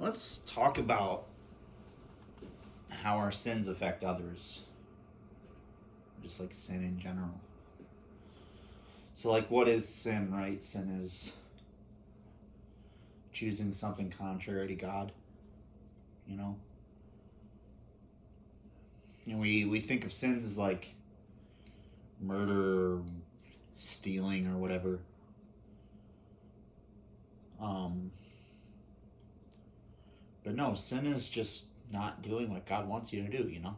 Let's talk about how our sins affect others, just like sin in general. So, like, what is sin, right? Sin is choosing something contrary to God, you know? And we think of sins as like murder, or stealing, or whatever. Um, but no, sin is just not doing what God wants you to do, you know?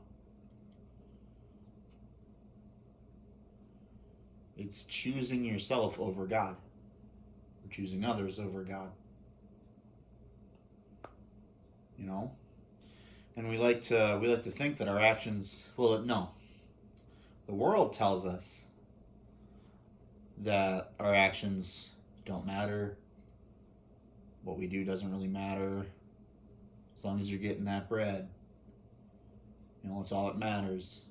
It's choosing yourself over God, or choosing others over God, you know? And we like to think that our actions, well, no. The world tells us that our actions don't matter. What we do doesn't really matter. As long as you're getting that bread, it's all that matters.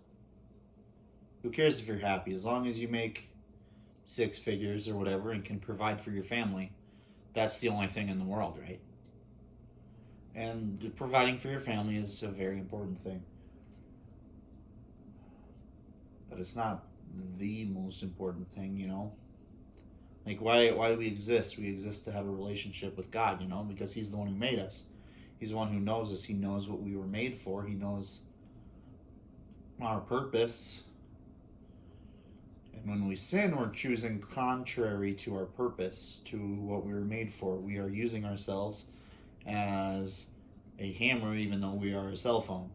Who cares if you're happy? As long as you make six figures or whatever and can provide for your family, that's the only thing in the world, right? And providing for your family is a very important thing. But it's not the most important thing, Like, why do we exist? We exist to have a relationship with God, because He's the one who made us. He's the one who knows us. He knows what we were made for. He knows our purpose. And when we sin, we're choosing contrary to our purpose, to what we were made for. We are using ourselves as a hammer, even though we are a cell phone.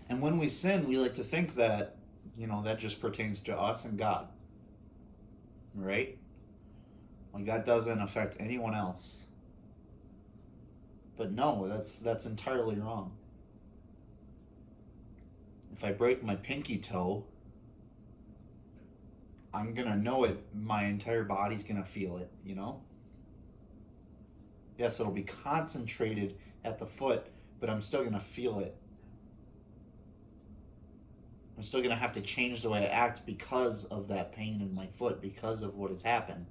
And when we sin, we like to think that, that just pertains to us and God, right? Like, that doesn't affect anyone else. But no, that's entirely wrong. If I break my pinky toe, I'm gonna know it. My entire body's gonna feel it. Yes, it'll be concentrated at the foot, but I'm still gonna feel it. I'm still gonna have to change the way I act because of that pain in my foot, because of what has happened.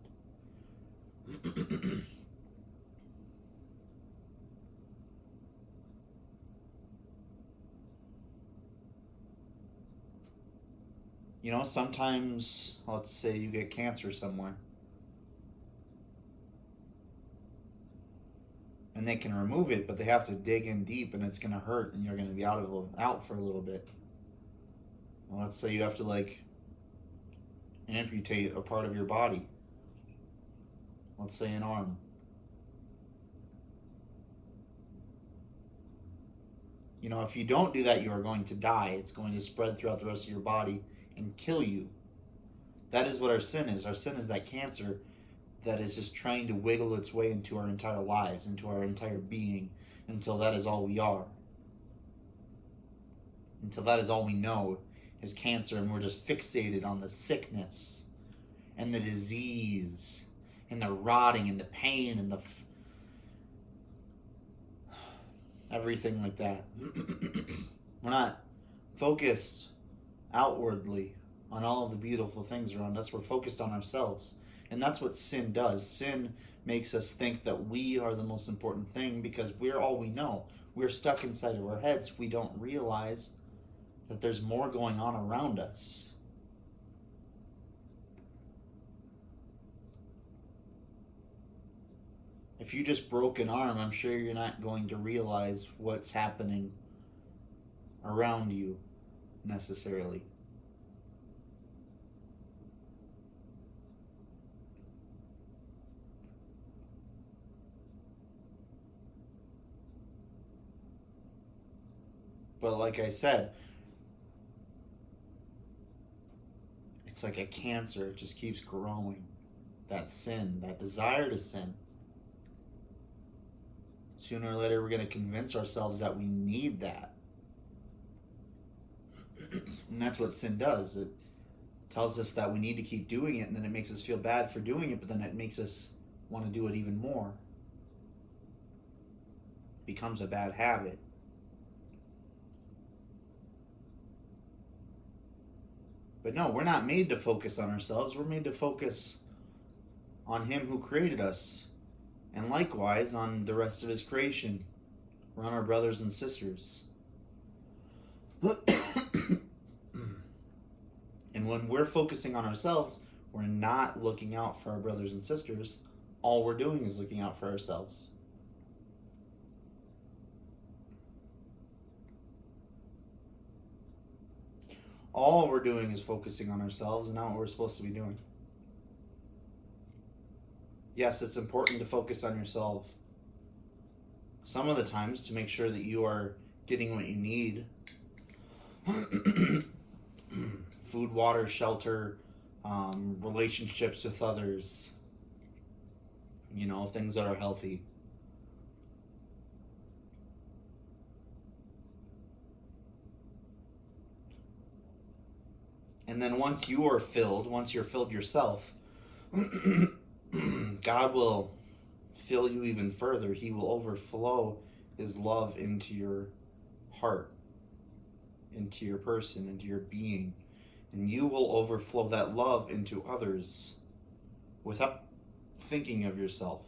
Sometimes, let's say you get cancer somewhere, and they can remove it, but they have to dig in deep, and it's gonna hurt, and you're gonna be out for a little bit. Well, let's say you have to amputate a part of your body. Let's say an arm. If you don't do that, you are going to die. It's going to spread throughout the rest of your body and kill you. That is what our sin is. Our sin is that cancer that is just trying to wiggle its way into our entire lives, into our entire being, until that is all we are. Until that is all we know is cancer, and we're just fixated on the sickness and the disease and the rotting and the pain and everything like that. We're not focused outwardly on all of the beautiful things around us. We're focused on ourselves. And that's what sin does. Sin makes us think that we are the most important thing because we're all we know. We're stuck inside of our heads. We don't realize that there's more going on around us. If you just broke an arm, I'm sure you're not going to realize what's happening around you necessarily. But like I said, it's like a cancer. It just keeps growing. That sin, that desire to sin. Sooner or later, we're going to convince ourselves that we need that. And that's what sin does. It tells us that we need to keep doing it, and then it makes us feel bad for doing it, but then it makes us want to do it even more. It becomes a bad habit. But no, we're not made to focus on ourselves. We're made to focus on Him who created us, and likewise on the rest of His creation, or on our brothers and sisters. And when we're focusing on ourselves, we're not looking out for our brothers and sisters. All we're doing is looking out for ourselves. All we're doing is focusing on ourselves and not what we're supposed to be doing. Yes, it's important to focus on yourself some of the times to make sure that you are getting what you need. Food, water, shelter, relationships with others, things that are healthy. And then once you're filled yourself, God will fill you even further. He will overflow His love into your heart, into your person, into your being. And you will overflow that love into others without thinking of yourself.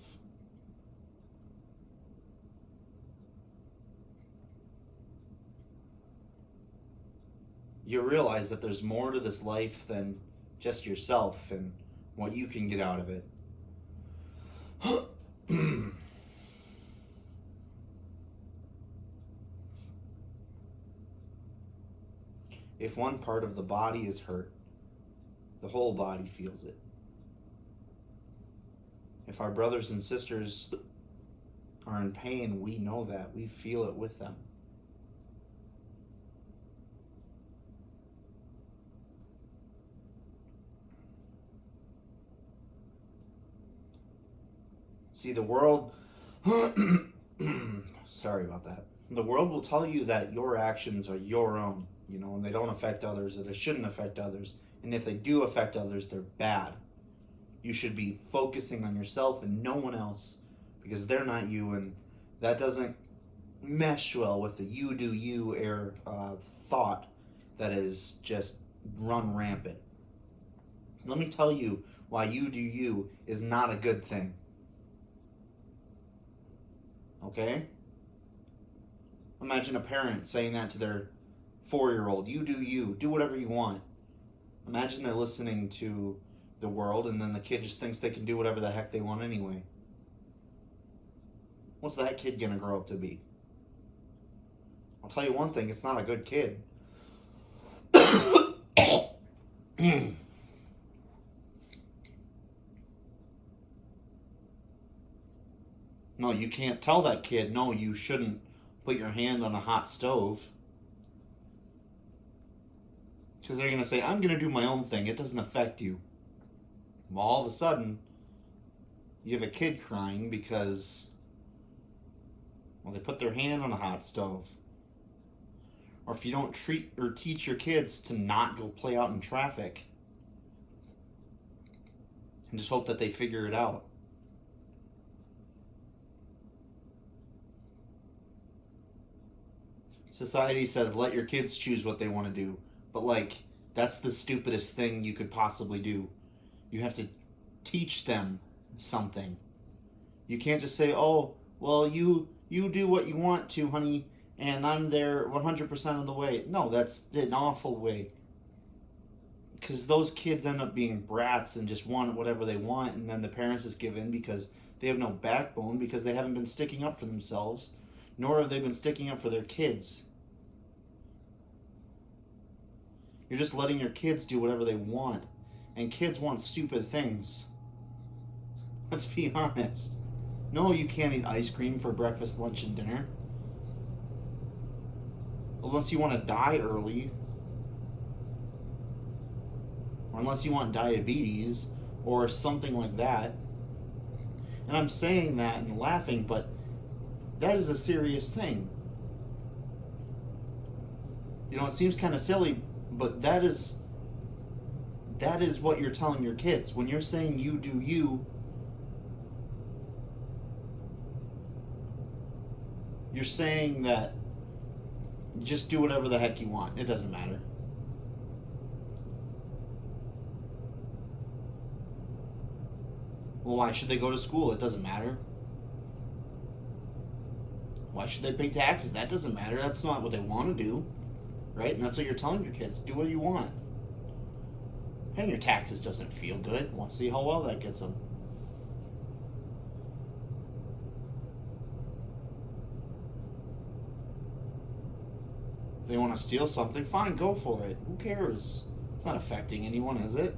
You realize that there's more to this life than just yourself and what you can get out of it. If one part of the body is hurt, the whole body feels it. If our brothers and sisters are in pain, we know that. We feel it with them. See, the world, sorry about that. The world will tell you that your actions are your own, and they don't affect others, or they shouldn't affect others. And if they do affect others, they're bad. You should be focusing on yourself and no one else, because they're not you, and that doesn't mesh well with the you do you thought that is just run rampant. Let me tell you why you do you is not a good thing. Okay? Imagine a parent saying that to their 4-year-old. You do you. Do whatever you want. Imagine they're listening to the world and then the kid just thinks they can do whatever the heck they want anyway. What's that kid gonna grow up to be? I'll tell you one thing, it's not a good kid. No, you can't tell that kid, no, you shouldn't put your hand on a hot stove. Because they're going to say, I'm going to do my own thing. It doesn't affect you. Well, all of a sudden, you have a kid crying because, they put their hand on a hot stove. Or if you don't treat or teach your kids to not go play out in traffic and just hope that they figure it out. Society says let your kids choose what they want to do, but that's the stupidest thing you could possibly do. You have to teach them something. You can't just say, oh, well, you do what you want to, honey, and I'm there 100% of the way. No, that's an awful way. Because those kids end up being brats and just want whatever they want, and then the parents is given because they have no backbone, because they haven't been sticking up for themselves, nor have they been sticking up for their kids. You're just letting your kids do whatever they want. And kids want stupid things. Let's be honest. No, you can't eat ice cream for breakfast, lunch, and dinner. Unless you want to die early. Or unless you want diabetes or something like that. And I'm saying that and laughing, but that is a serious thing. It seems kind of silly, but that is what you're telling your kids. When you're saying you do you, you're saying that just do whatever the heck you want. It doesn't matter. Well, why should they go to school? It doesn't matter. Why should they pay taxes? That doesn't matter. That's not what they want to do, right? And that's what you're telling your kids. Do what you want. Paying your taxes doesn't feel good. Want to see how well that gets them. If they want to steal something, fine, go for it. Who cares? It's not affecting anyone, is it?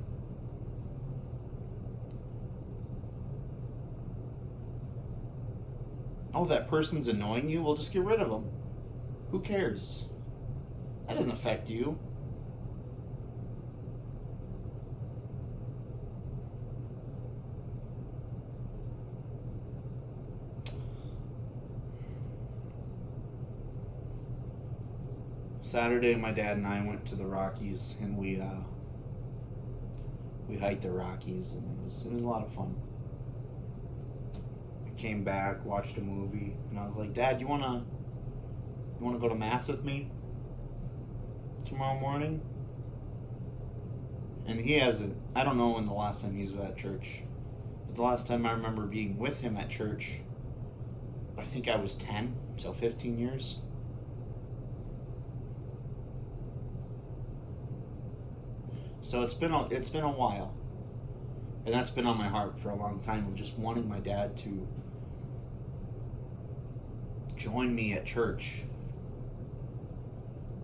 Oh, that person's annoying you? Well, just get rid of them. Who cares? That doesn't affect you. Saturday, my dad and I went to the Rockies, and we hiked the Rockies, and it was a lot of fun. We came back, watched a movie, and I was like, Dad, you wanna go to mass with me tomorrow morning? And he hasn't. I don't know when the last time he's at church, but the last time I remember being with him at church, I think I was 10, so 15 years. So it's been a while, and that's been on my heart for a long time, of just wanting my dad to join me at church,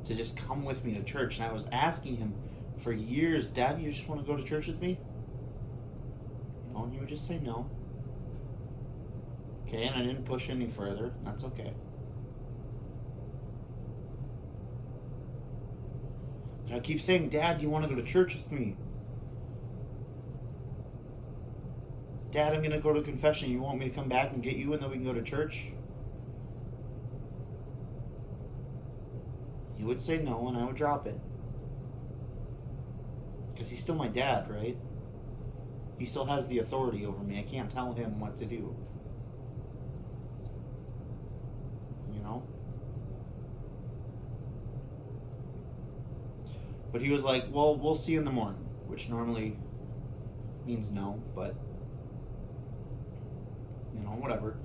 to just come with me to church. And I was asking him for years, Dad, you just want to go to church with me? You know, and he would just say no. Okay, and I didn't push any further. That's okay. And I keep saying, Dad, do you want to go to church with me? Dad, I'm going to go to confession. You want me to come back and get you and then we can go to church? He would say no, and I would drop it. Because he's still my dad, right? He still has the authority over me. I can't tell him what to do. You know? But he was like, well, we'll see in the morning, which normally means no, but, you know, whatever.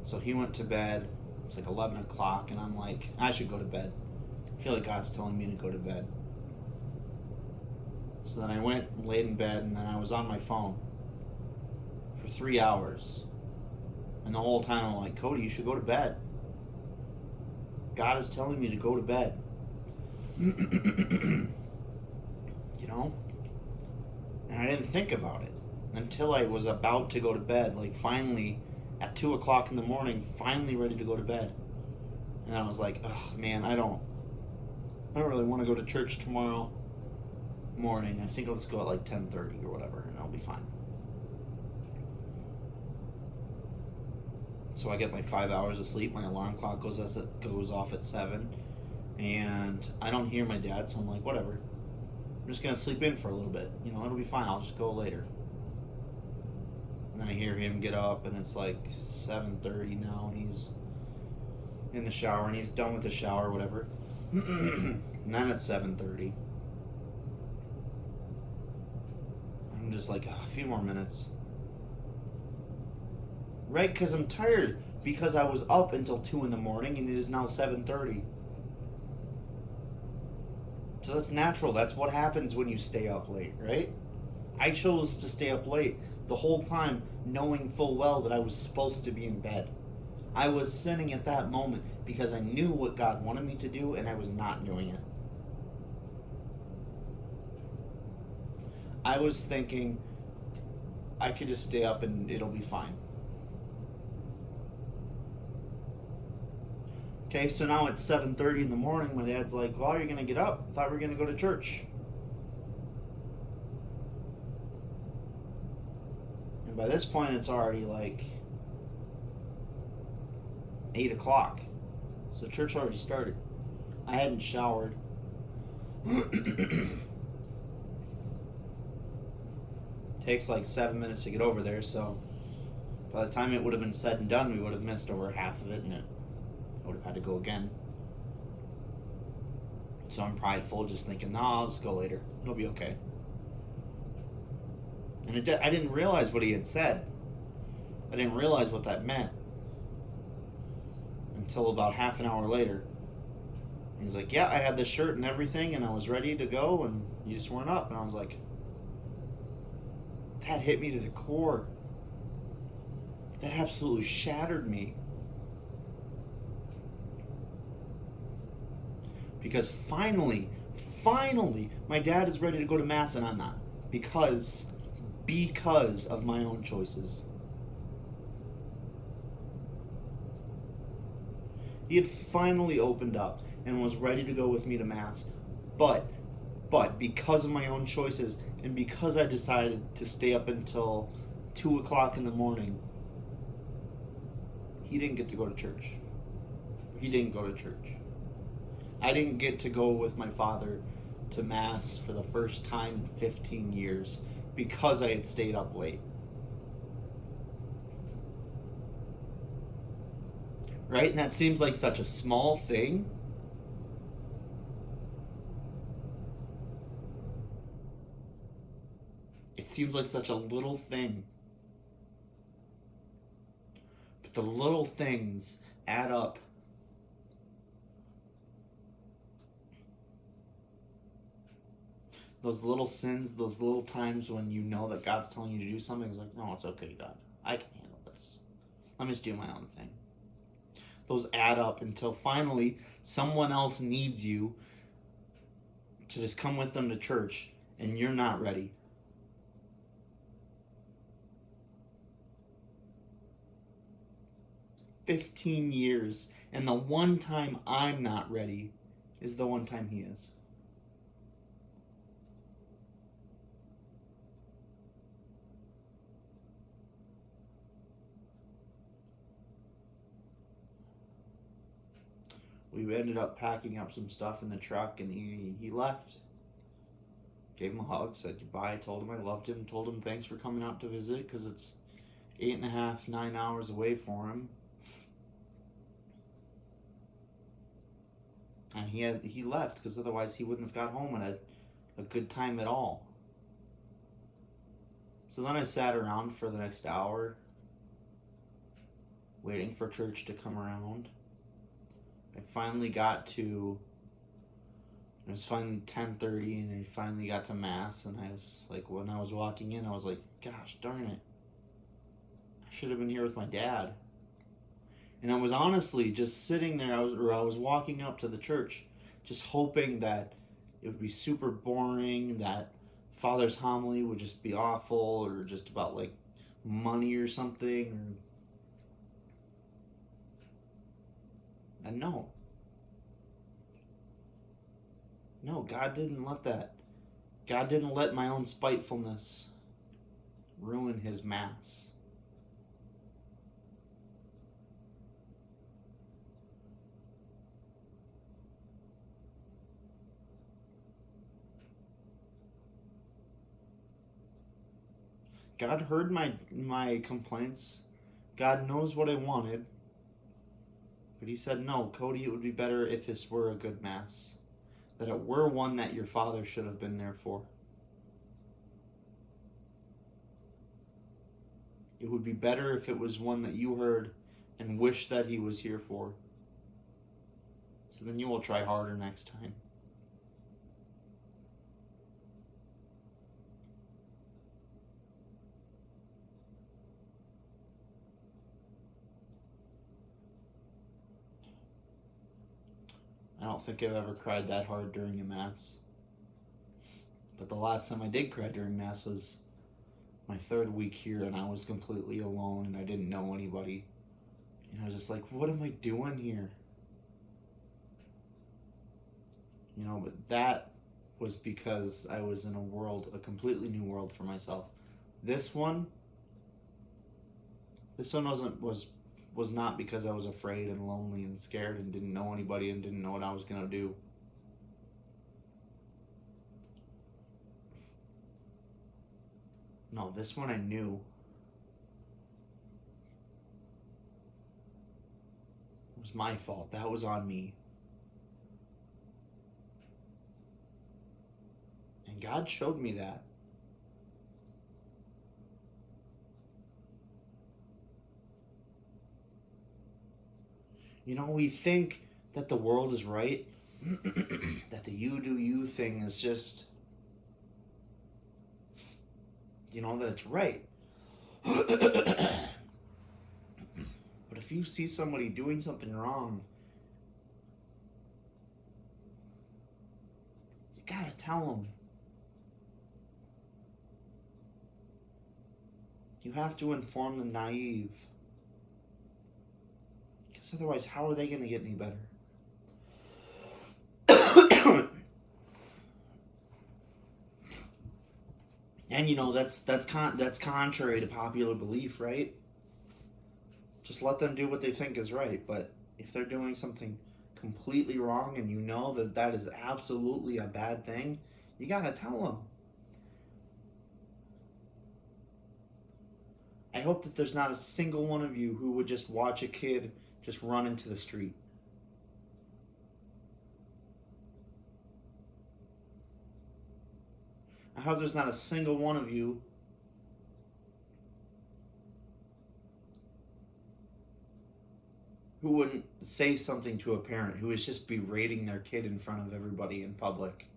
So he went to bed. It's like 11 o'clock, and I'm like, I should go to bed. I feel like God's telling me to go to bed. So then I went and laid in bed, and then I was on my phone for 3 hours. And the whole time I'm like, Cody, you should go to bed. God is telling me to go to bed. You know? And I didn't think about it until I was about to go to bed, like finally at 2 o'clock in the morning, finally ready to go to bed. And I was like, oh man, I don't really want to go to church tomorrow morning. I think let's go at like 10:30 or whatever, and I'll be fine. So I get my 5 hours of sleep. My alarm clock goes off at 7. And I don't hear my dad, so I'm like, whatever. I'm just going to sleep in for a little bit. You know, it'll be fine. I'll just go later. And then I hear him get up, and it's like 7:30 now, and he's in the shower, and he's done with the shower, whatever. And then it's 7:30. I'm just like, a few more minutes. Right, because I'm tired. Because I was up until 2 in the morning, and it is now 7:30. So that's natural. That's what happens when you stay up late, right? I chose to stay up late the whole time, knowing full well that I was supposed to be in bed. I was sinning at that moment because I knew what God wanted me to do, and I was not doing it. I was thinking I could just stay up and it'll be fine. Okay, so now it's 7:30 in the morning. My dad's like, well, you're going to get up. I thought we were going to go to church. And by this point, it's already like 8 o'clock. So church already started. I hadn't showered. Takes like 7 minutes to get over there, so by the time it would have been said and done, we would have missed over half of it, and I would have had to go again. So I'm prideful, just thinking, no, I'll just go later. It'll be okay. And I didn't realize what he had said. I didn't realize what that meant until about half an hour later. He's like, yeah, I had the shirt and everything, and I was ready to go, and you just weren't up. And I was like, that hit me to the core. That absolutely shattered me. Because finally, my dad is ready to go to Mass and I'm not. Because of my own choices. He had finally opened up and was ready to go with me to Mass. But because of my own choices and because I decided to stay up until 2 o'clock in the morning, he didn't get to go to church. He didn't go to church. I didn't get to go with my father to Mass for the first time in 15 years because I had stayed up late. Right? And that seems like such a small thing. It seems like such a little thing. But the little things add up. Those little sins, those little times when you know that God's telling you to do something, it's like, no, it's okay, God. I can handle this. Let me just do my own thing. Those add up until finally someone else needs you to just come with them to church and you're not ready. "15 years, and the one time I'm not ready is the one time he is." We ended up packing up some stuff in the truck, and he left. Gave him a hug, said goodbye, told him I loved him, told him thanks for coming out to visit, because it's 8.5, 9 hours away for him. And he left, because otherwise he wouldn't have got home at a good time at all. So then I sat around for the next hour, waiting for church to come around. I finally got to, it was finally 10:30, and I finally got to Mass, and I was like, when I was walking in, I was like, gosh darn it, I should have been here with my dad. And I was honestly just sitting there, I was walking up to the church, just hoping that it would be super boring, that Father's homily would just be awful, or just about like money or something, and no, God didn't let that. God didn't let my own spitefulness ruin his Mass. God heard my complaints. God knows what I wanted. But he said, no, Cody, it would be better if this were a good Mass. That it were one that your father should have been there for. It would be better if it was one that you heard and wished that he was here for. So then you will try harder next time. I don't think I've ever cried that hard during a Mass. But the last time I did cry during Mass was my 3rd week here, and I was completely alone, and I didn't know anybody. And I was just like, what am I doing here? But that was because I was in a completely new world for myself. This one was not because I was afraid and lonely and scared and didn't know anybody and didn't know what I was going to do. No, this one I knew. It was my fault. That was on me. And God showed me that. We think that the world is right, that the you do you thing is just, that it's right. But if you see somebody doing something wrong, you gotta tell them. You have to inform the naive. Because otherwise, how are they going to get any better? And that's contrary to popular belief, right? Just let them do what they think is right. But if they're doing something completely wrong and you know that that is absolutely a bad thing, you gotta tell them. I hope that there's not a single one of you who would just watch a kid just run into the street. I hope there's not a single one of you who wouldn't say something to a parent who is just berating their kid in front of everybody in public.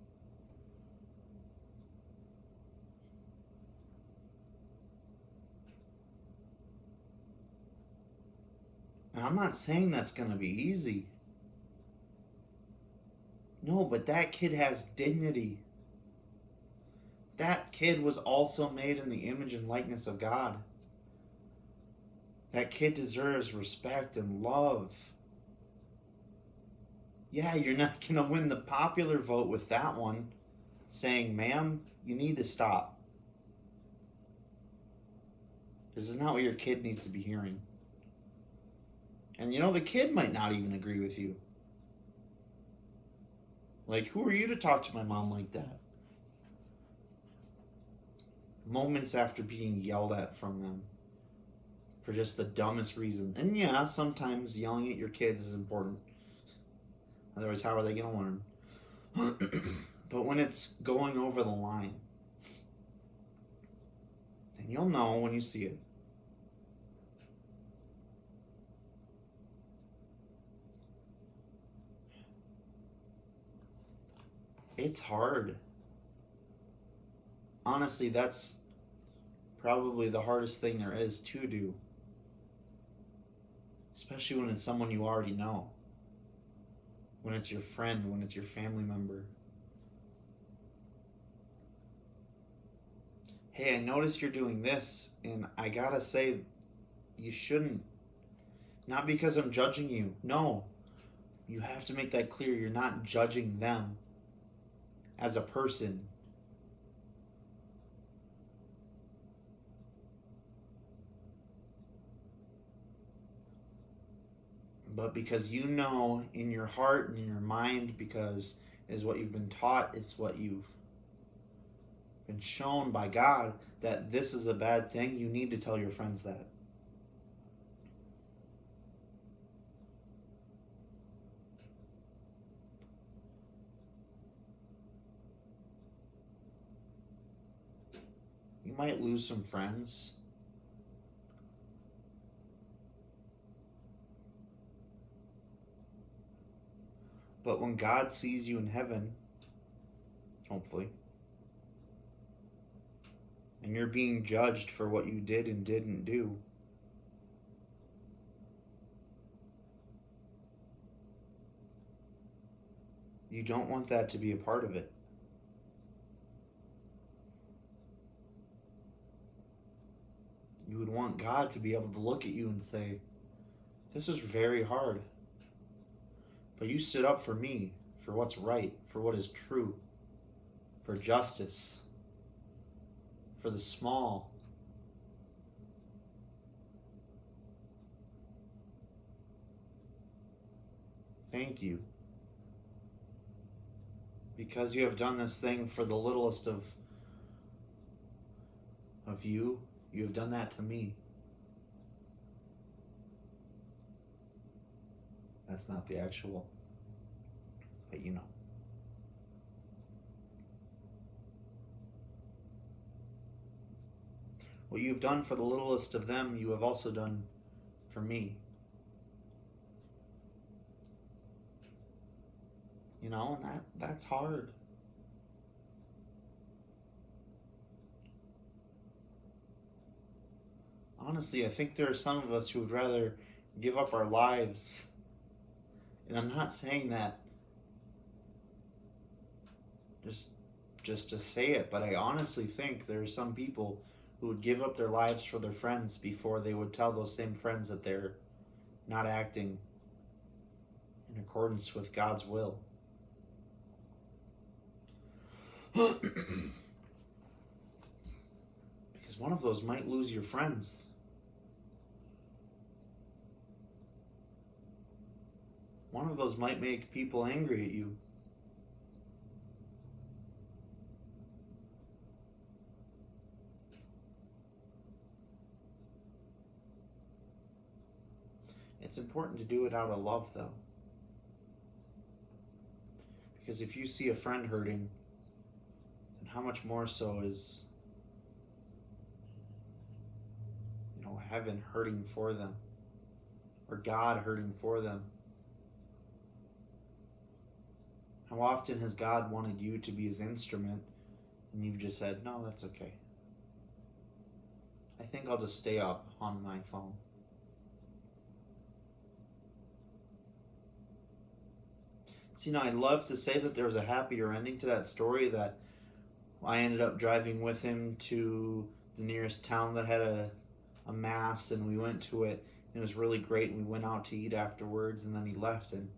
And I'm not saying that's going to be easy. No, but that kid has dignity. That kid was also made in the image and likeness of God. That kid deserves respect and love. Yeah, you're not going to win the popular vote with that one saying, ma'am, you need to stop. This is not what your kid needs to be hearing. And the kid might not even agree with you. Like, who are you to talk to my mom like that? Moments after being yelled at from them for just the dumbest reason. And yeah, sometimes yelling at your kids is important. Otherwise, how are they going to learn? But when it's going over the line, then you'll know when you see it. It's hard. Honestly, that's probably the hardest thing there is to do. Especially when it's someone you already know. When it's your friend, when it's your family member. Hey, I noticed you're doing this, and I gotta say, you shouldn't. Not because I'm judging you. No. You have to make that clear. You're not judging them as a person. But because you know in your heart and in your mind, because is what you've been taught, it's what you've been shown by God that this is a bad thing, you need to tell your friends that. You might lose some friends. But when God sees you in heaven, hopefully, and you're being judged for what you did and didn't do, you don't want that to be a part of it. You would want God to be able to look at you and say, this is very hard. But you stood up for me, for what's right, for what is true, for justice, for the small. Thank you. Because you have done this thing for the littlest of you, you have done that to me. That's not the actual, but you know. What you've done for the littlest of them, you have also done for me. and that's hard. Honestly, I think there are some of us who would rather give up our lives. And I'm not saying that just just to say it, but I honestly think there are some people who would give up their lives for their friends before they would tell those same friends that they're not acting in accordance with God's will. Because one of those might lose your friends. One of those might make people angry at you. It's important to do it out of love, though. Because if you see a friend hurting, then how much more so is, heaven hurting for them, or God hurting for them? How often has God wanted you to be his instrument, and you've just said, no, that's okay. I think I'll just stay up on my phone. See, I'd love to say that there was a happier ending to that story, that I ended up driving with him to the nearest town that had a mass, and we went to it. It was really great, and we went out to eat afterwards, and then he left, and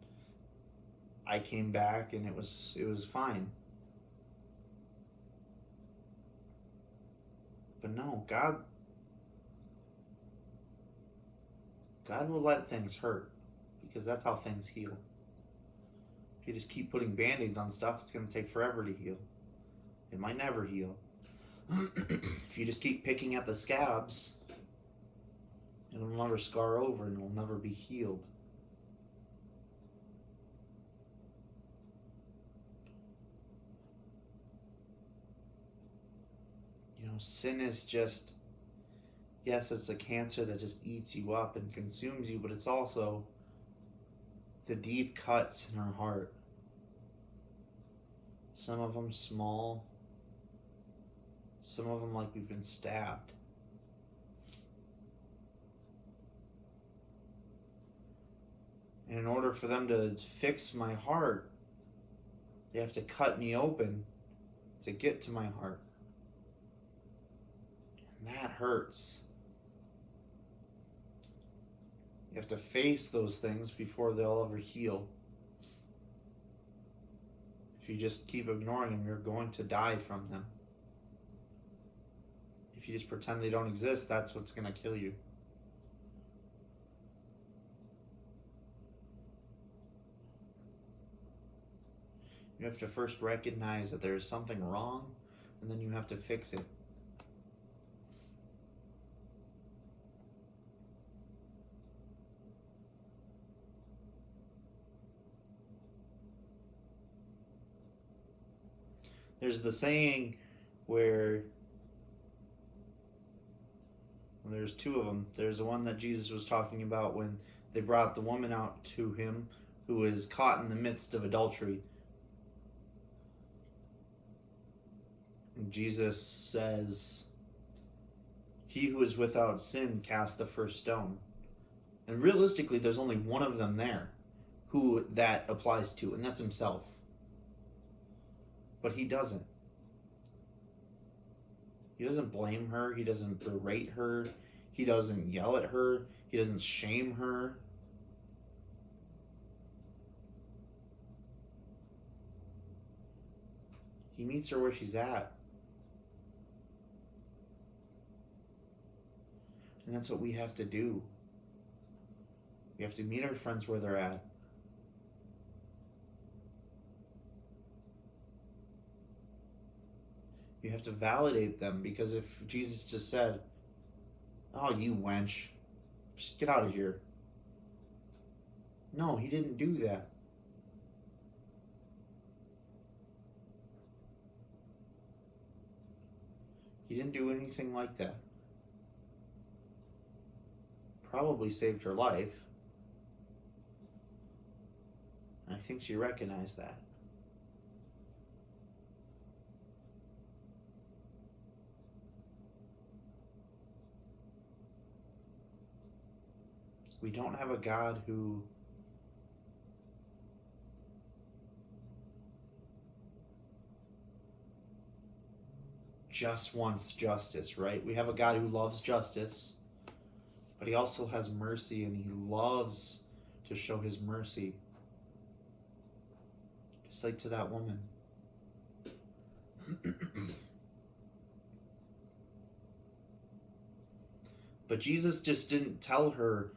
I came back, and it was fine. But no, God will let things hurt, because that's how things heal. If you just keep putting band-aids on stuff, it's going to take forever to heal. It might never heal. If you just keep picking at the scabs, it'll never scar over and it'll never be healed. Sin is just, yes, it's a cancer that just eats you up and consumes you, but it's also the deep cuts in our heart. Some of them small, some of them like we've been stabbed. And in order for them to fix my heart, they have to cut me open to get to my heart. And that hurts. You have to face those things before they'll ever heal. If you just keep ignoring them, you're going to die from them. If you just pretend they don't exist, that's what's going to kill you. You have to first recognize that there's something wrong, and then you have to fix it. There's the saying where there's two of them. There's the one that Jesus was talking about when they brought the woman out to him who was caught in the midst of adultery. And Jesus says, "He who is without sin cast the first stone." And realistically, there's only one of them there who that applies to, and that's himself. But he doesn't. He doesn't blame her. He doesn't berate her. He doesn't yell at her. He doesn't shame her. He meets her where she's at. And that's what we have to do. We have to meet our friends where they're at. You have to validate them, because if Jesus just said, "Oh, you wench, just get out of here." No, he didn't do that. He didn't do anything like that. Probably saved her life. I think she recognized that. We don't have a God who just wants justice, right? We have a God who loves justice, but he also has mercy, and he loves to show his mercy. Just like to that woman. But Jesus just didn't tell her,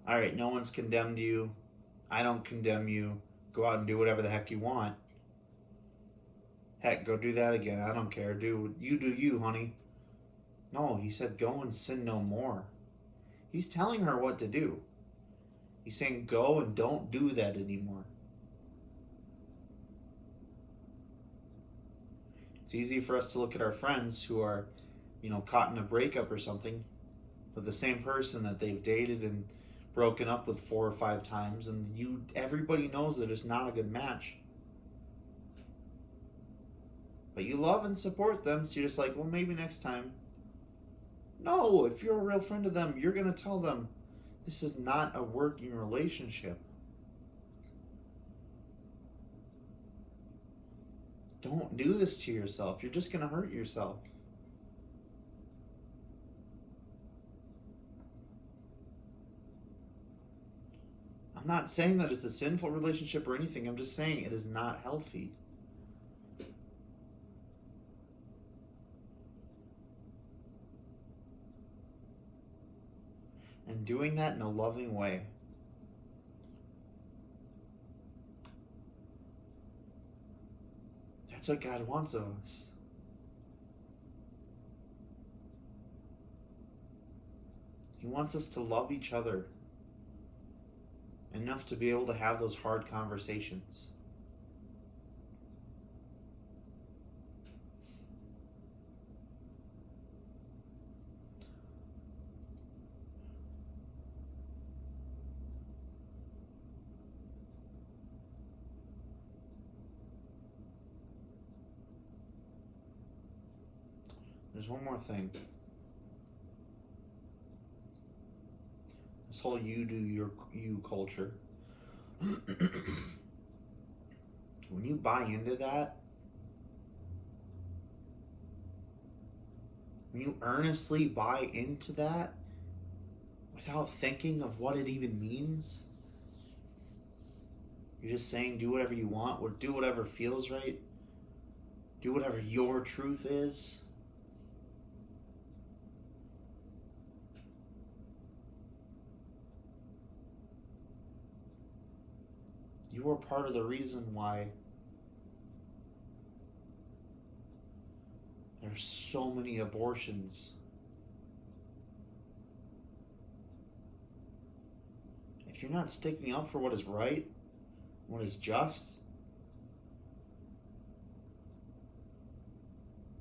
all right, no one's condemned you. I don't condemn you. Go out and do whatever the heck you want. Heck, go do that again. I don't care. Do you, honey. No, he said, go and sin no more. He's telling her what to do. He's saying, go and don't do that anymore. It's easy for us to look at our friends who are, caught in a breakup or something with the same person that they've dated and broken up with 4 or 5 times, and everybody knows that it's not a good match. But you love and support them, so you're just like, well, maybe next time. No, if you're a real friend of them, you're going to tell them, this is not a working relationship. Don't do this to yourself. You're just going to hurt yourself. I'm not saying that it's a sinful relationship or anything. I'm just saying it is not healthy. And doing that in a loving way. That's what God wants of us. He wants us to love each other enough to be able to have those hard conversations. There's one more thing. This whole you do you culture. When you buy into that, when you earnestly buy into that without thinking of what it even means, you're just saying do whatever you want or do whatever feels right, do whatever your truth is. You are part of the reason why there's so many abortions. If you're not sticking up for what is right, what is just,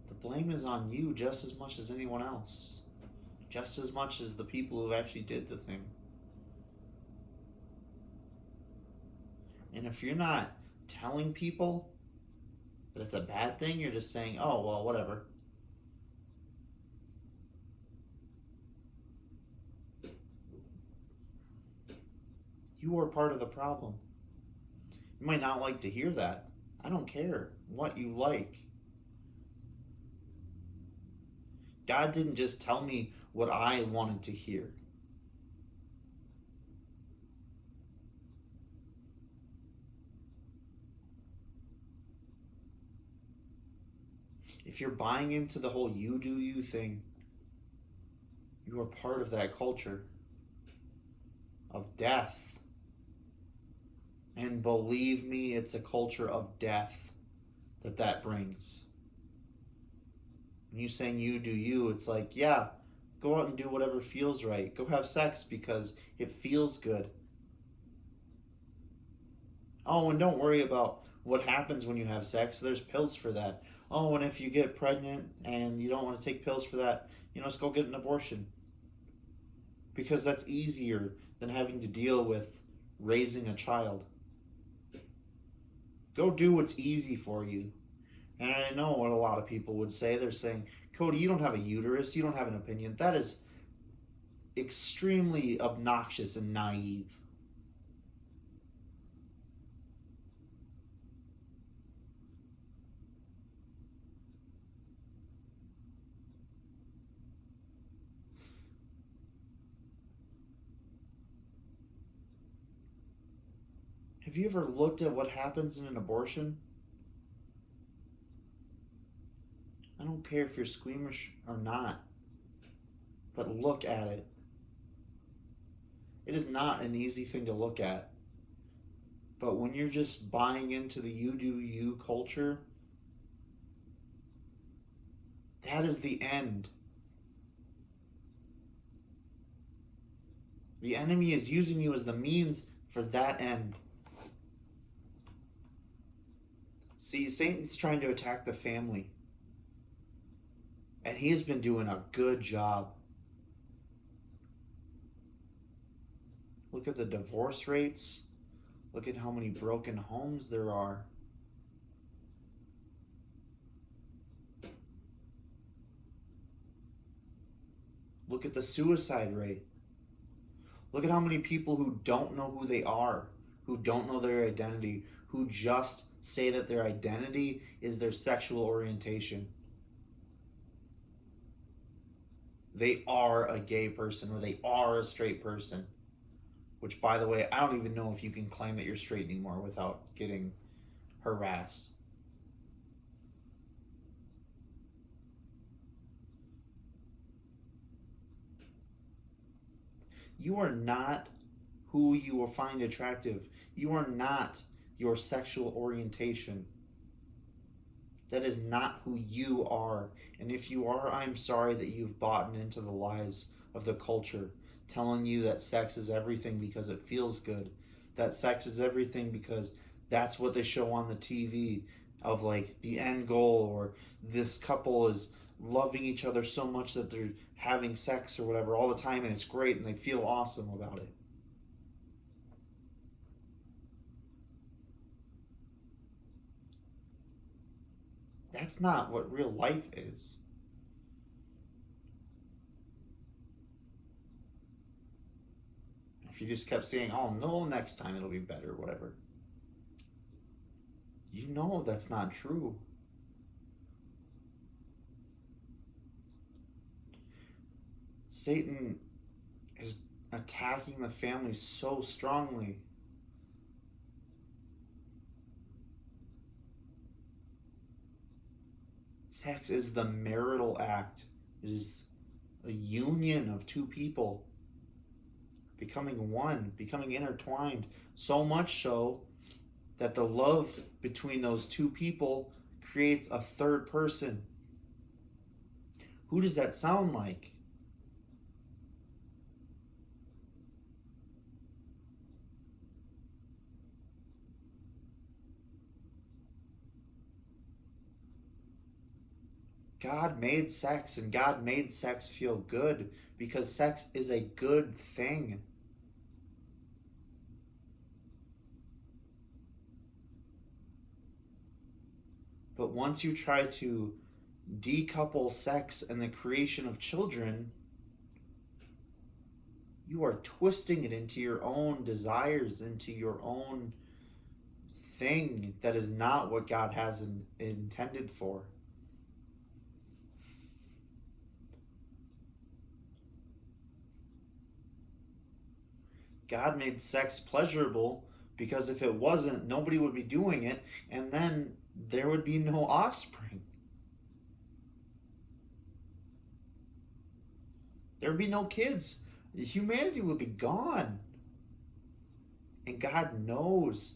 the blame is on you just as much as anyone else. Just as much as the people who actually did the thing. And if you're not telling people that it's a bad thing, you're just saying, oh, well, whatever. You are part of the problem. You might not like to hear that. I don't care what you like. God didn't just tell me what I wanted to hear. If you're buying into the whole you do you thing, you are part of that culture of death. And believe me, it's a culture of death that brings. When you saying you do you, it's like, yeah, go out and do whatever feels right. Go have sex because it feels good. Oh, and don't worry about what happens when you have sex. There's pills for that. Oh, and if you get pregnant and you don't want to take pills for that, just go get an abortion. Because that's easier than having to deal with raising a child. Go do what's easy for you. And I know what a lot of people would say. They're saying, Cody, you don't have a uterus, you don't have an opinion. That is extremely obnoxious and naive. Have you ever looked at what happens in an abortion? I don't care if you're squeamish or not, but look at it. It is not an easy thing to look at. But when you're just buying into the you do you culture, that is the end. The enemy is using you as the means for that end. See, Satan's trying to attack the family. And he has been doing a good job. Look at the divorce rates. Look at how many broken homes there are. Look at the suicide rate. Look at how many people who don't know who they are, who don't know their identity, who just say that their identity is their sexual orientation. They are a gay person or they are a straight person. Which, by the way, I don't even know if you can claim that you're straight anymore without getting harassed. You are not who you will find attractive. You are not your sexual orientation. That is not who you are. And if you are, I'm sorry that you've bought into the lies of the culture, telling you that sex is everything because it feels good. That sex is everything because that's what they show on the TV of like the end goal, or this couple is loving each other so much that they're having sex or whatever all the time and it's great and they feel awesome about it. That's not what real life is. If you just kept saying, oh no, next time it'll be better, whatever, you know that's not true. Satan is attacking the family so strongly. Sex is the marital act. It is a union of two people becoming one, becoming intertwined. So much so that the love between those two people creates a third person. Who does that sound like? God made sex and God made sex feel good because sex is a good thing. But once you try to decouple sex and the creation of children, you are twisting it into your own desires, into your own thing that is not what God has intended for. God made sex pleasurable because if it wasn't, nobody would be doing it, and then there would be no offspring. There would be no kids. Humanity would be gone. And God knows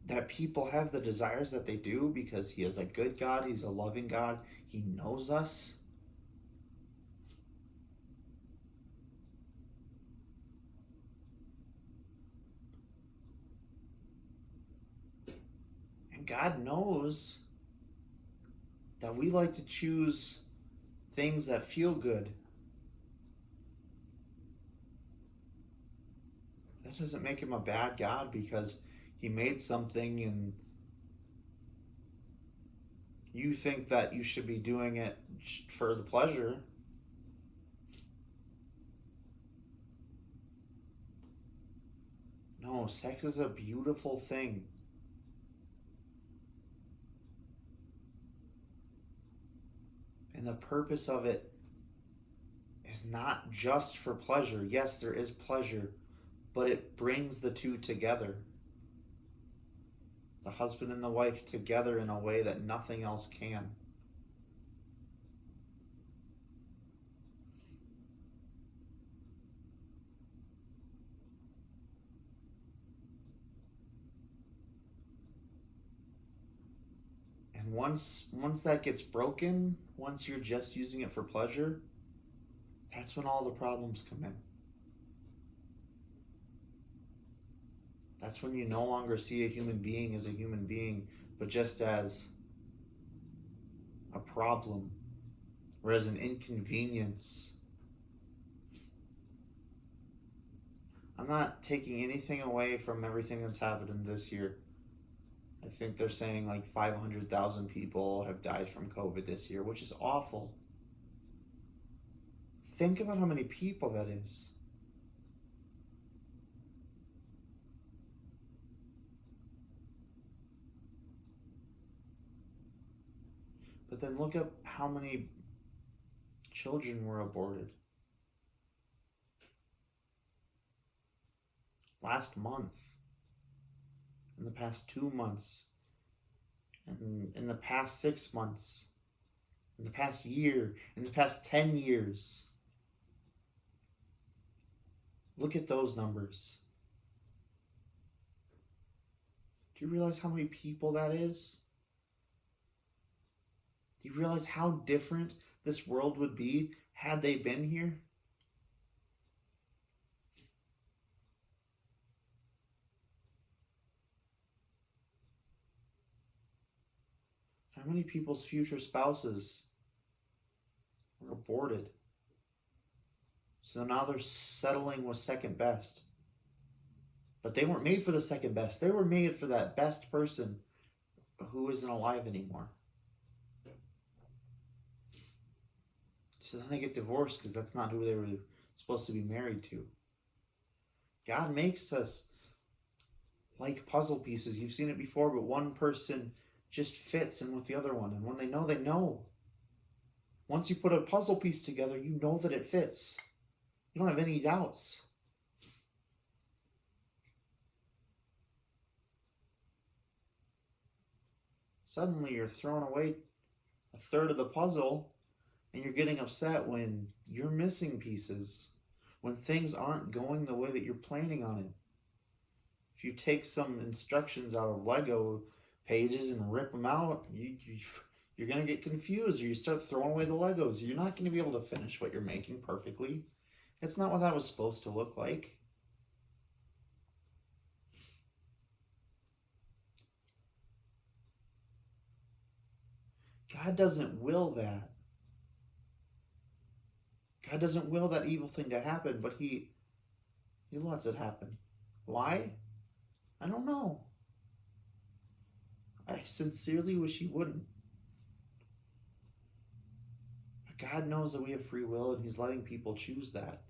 that people have the desires that they do because He is a good God, He's a loving God, He knows us. And God knows that we like to choose things that feel good. That doesn't make Him a bad God because He made something and You think that you should be doing it for the pleasure. No, sex is a beautiful thing. And the purpose of it is not just for pleasure. Yes, there is pleasure, but it brings the two together. The husband and the wife together in a way that nothing else can. And once that gets broken, once you're just using it for pleasure, that's when all the problems come in. That's when you no longer see a human being as a human being, but just as a problem or as an inconvenience. I'm not taking anything away from everything that's happened this year. I think they're saying like 500,000 people have died from COVID this year, which is awful. Think about how many people that is. But then look up how many children were aborted. Last month, in the past 2 months, and in the past 6 months, in the past year, in the past 10 years. Look at those numbers. Do you realize how many people that is? Do you realize how different this world would be had they been here? How many people's future spouses were aborted? So now they're settling with second best. But they weren't made for the second best. They were made for that best person who isn't alive anymore. So then they get divorced because that's not who they were supposed to be married to. God makes us like puzzle pieces. You've seen it before, but one person just fits in with the other one. And when they know, they know. Once you put a puzzle piece together, you know that it fits. You don't have any doubts. Suddenly you're throwing away a third of the puzzle and you're getting upset when you're missing pieces, when things aren't going the way that you're planning on it. If you take some instructions out of Lego pages and rip them out, you're going to get confused, or you start throwing away the Legos. You're not going to be able to finish what you're making perfectly. It's not what that was supposed to look like. God doesn't will that. God doesn't will that evil thing to happen, but He lets it happen. Why? I don't know. I sincerely wish He wouldn't. But God knows that we have free will and He's letting people choose that.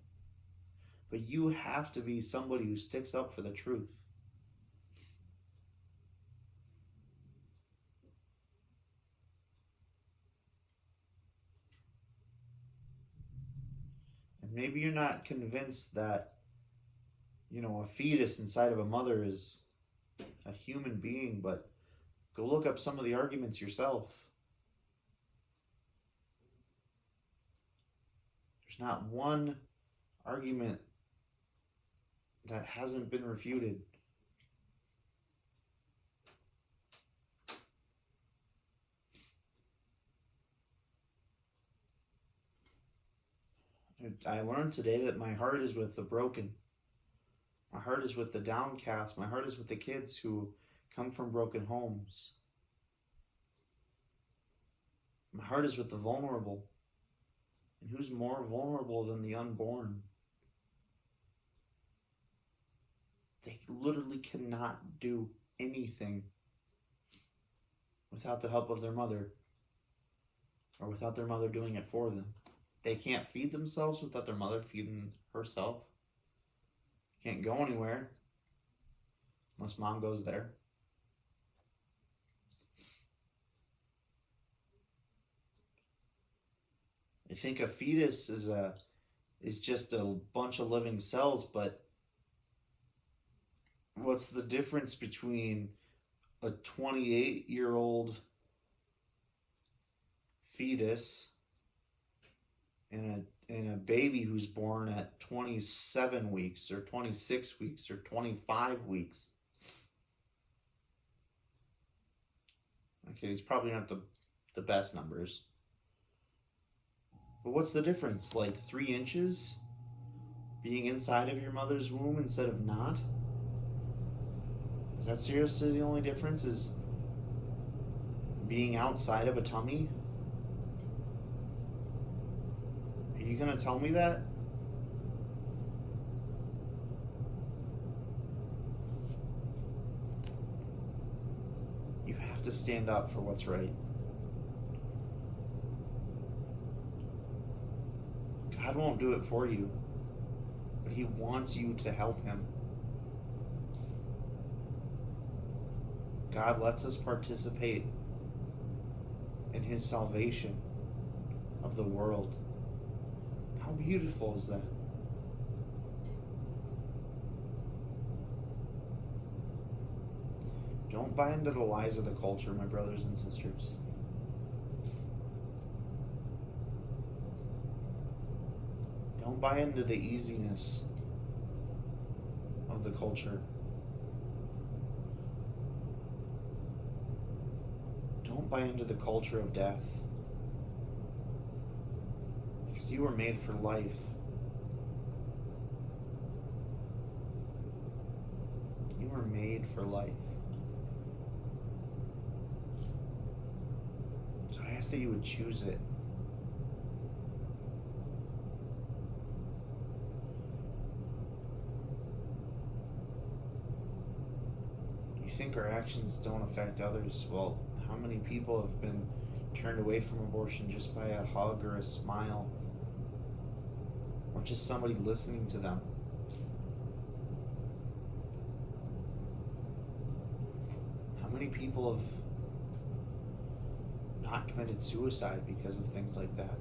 But you have to be somebody who sticks up for the truth. And maybe you're not convinced that, a fetus inside of a mother is a human being, but go look up some of the arguments yourself. There's not one argument that hasn't been refuted. I learned today that my heart is with the broken. My heart is with the downcast. My heart is with the kids who come from broken homes. My heart is with the vulnerable. And who's more vulnerable than the unborn? They literally cannot do anything without the help of their mother. or without their mother doing it for them. They can't feed themselves without their mother feeding herself. Can't go anywhere unless mom goes there. I think a fetus is just a bunch of living cells, but what's the difference between a 28-year-old fetus and a baby who's born at 27 weeks or 26 weeks or 25 weeks? Okay, it's probably not the best numbers. But what's the difference? Like 3 inches being inside of your mother's womb instead of not? Is that seriously the only difference? Is being outside of a tummy? Are you gonna tell me that? You have to stand up for what's right. God won't do it for you, but He wants you to help Him. God lets us participate in His salvation of the world. How beautiful is that? Don't buy into the lies of the culture, my brothers and sisters. Don't buy into the easiness of the culture. Don't buy into the culture of death. Because you were made for life. You were made for life. So I ask that you would choose it. You think our actions don't affect others? Well, how many people have been turned away from abortion just by a hug or a smile? Or just somebody listening to them? How many people have not committed suicide because of things like that?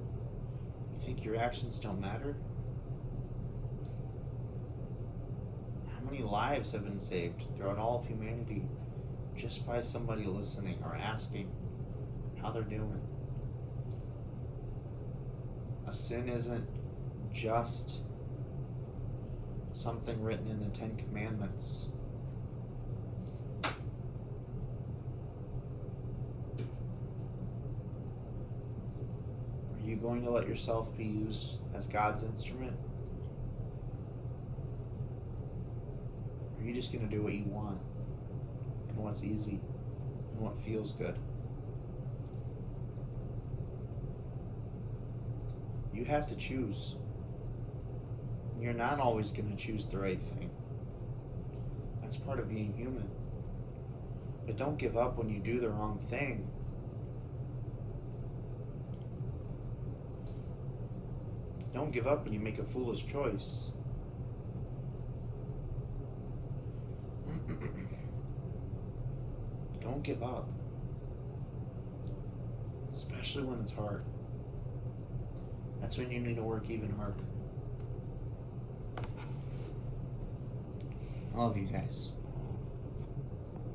You think your actions don't matter? How many lives have been saved throughout all of humanity just by somebody listening or asking how they're doing? A sin isn't just something written in the Ten Commandments. Are you going to let yourself be used as God's instrument? Or are you just going to do what you want and what's easy and what feels good? You have to choose. You're not always going to choose the right thing. That's part of being human. But don't give up when you do the wrong thing. Don't give up when you make a foolish choice. Don't give up. Especially when it's hard. That's when you need to work even harder. I love you guys.